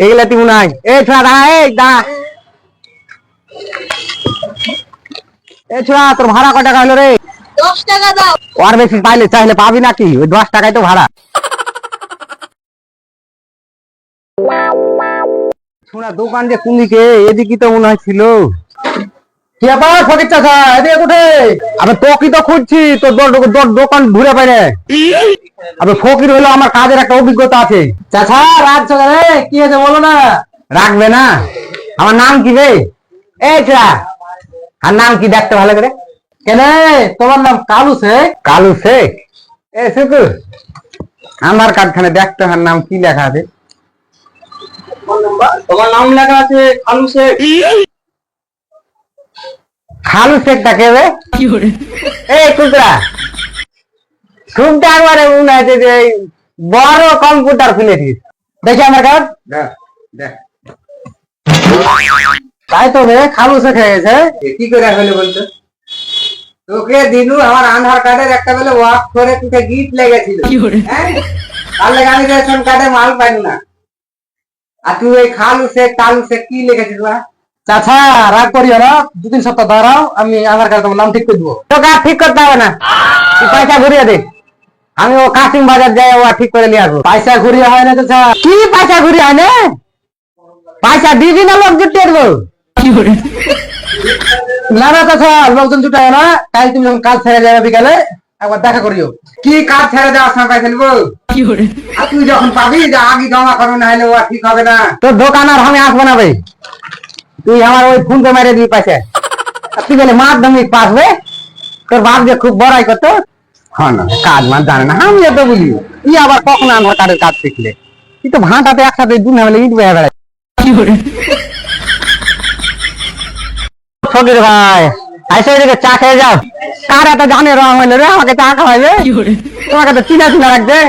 এইগুলা তুমি নাই এ ছোড়া দা এ ছোড়া তোর ভাড়া কত টাকা হলো রে? 10 টাকা দাও। আর বেশি পাইলে চাইলে পাবি নাকি? ওই 10 টাকাই তো ভাড়া। শোনা দোকান যে কুনিকে এদিকে তো মনে হয় ছিল। কি আবার ফকির চাচা এদিকে কোঠে? আমি তোকে তো খুঁজছি, তোর দোকান ঘুরে পাই না। আমি ফকির হলো, আমার কাজের একটা অভিজ্ঞতা আছে। চাচা রাখছো রে, কি হয়েছে বলো না? রাখবে না? আমার নাম কি রে? এই ছা আর নাম কি দেখতে ভালো করে? কেন তোমার নাম কালু শেখ? কালু শেখ? এ শুকু আমার কার্ডখানে দেখতে হার নাম কি লেখা আছে? তোমার নাম লেখা আছে খালু শেখ। খালু শেখটা কে রে? এই কুকরা শুনতে একবারে মনে আছে যে বড় কম্পিউটার খুলেছিস। দেখি আমার কার্ড। তাই তো রে, খালু শেখ হয়ে গেছে। কি করে হলো বলতো? তোকে দিলু আমার আধার কার্ডের একটা বেলে ওয়াক করে তোকে গিফট লেগেছিল, হ্যাঁ? তার লেগে আমি রেশন কার্ডে মাল পাই না। আর তুই ওই খালু শেখ কালু শেখ কি লিখেছিস? চাচা রাগ করিও না, 2-3 সপ্তাহ দাঁড়াও, আমি আধার কার্ডে তোমার নাম ঠিক করে দেবো। তোকে আর ঠিক করতে হবে না, তুই পয়সা ঘুরিয়ে দে। আমি ও কাশিম বাজার যাই, ও ঠিক করে নিয়ে আসবো। পয়সা ঘুরিয়ে হয় না চাচা? কি পয়সা ঘুরিয়ে হয় না? পয়সা দিবি না লোক জুটিয়ে দেবো? না না চাচা, লোকজন জুটায় না। তাই তুমি যখন কাজ ছেড়ে যাবে বিকালে একবার দেখা করিও। কি কাজ ছেড়ে যাওয়ার সময় পয়সা নিবো? আর তুই যখন পাবি যে আগে জমা করবে, না হলে ও ঠিক হবে না। তোর দোকান আর আমি আসবো না ভাই, তুই আমার ওই ফোন পে মেরে দিবি পয়সা। তুই বলে মাধ্যমিক পাসবে, তোর বাপ যে খুব বড়াই করতো। হ্যাঁ না কাজ মান জানে না, আমি এত বলি তুই আবার কখন আধার কার্ডের কাজ শিখলে? তুই তো ভাঁটাতে একসাথে দুনিয়া হলে ইট বেড়ে বেড়াই। ফকির ভাই আইসো এদিকে চা খেয়ে যাও। কার এত জানে রং হইলো রে, আমাকে চা খাওয়াইবে? তোমাকে তো চিনা চিনা রাখবে।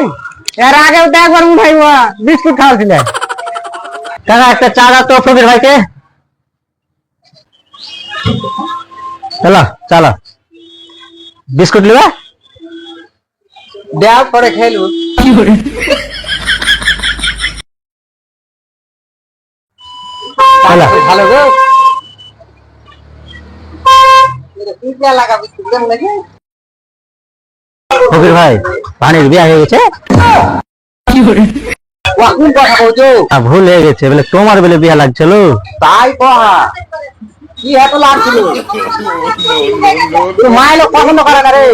এর আগেও তো একবার উঠাইব বিস্কুট খাওয়াছিলে। কাকা একটা চা দাও তো ফকির ভাইকে। চলো চলো, বিস্কুট নিবে দেওয়ার পরে খেলু। ভালো গো ফকির ভাই, পানির বিয়া হয়ে গেছে। ভুল হয়ে গেছে বলে, তোমার বলে বিয়া লাগছিল তাই কহা। কি এত লাগছিল? মাইলো পছন্দ করে না রে।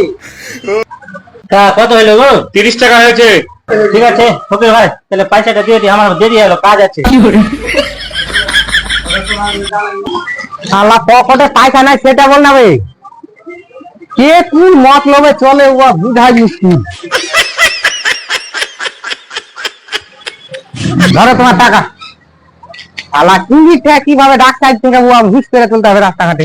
কত হইলো গো? 30 টাকা হয়েছে। ঠিক আছে ফকির ভাই, তাহলে পয়সাটা দিয়ে দিই, আমার দেরি হলো, কাজ আছে। শালা পকেটে পয়সা নাই সেটা বল না ভাই, কে কোন মতলবে চলে ও বুঝাই মুশকিল। ধরো তোমার টাকা। শালা কিভাবে ডাক্তার থেকে ও ঘুষ করে চলতে হবে রাস্তাঘাটে।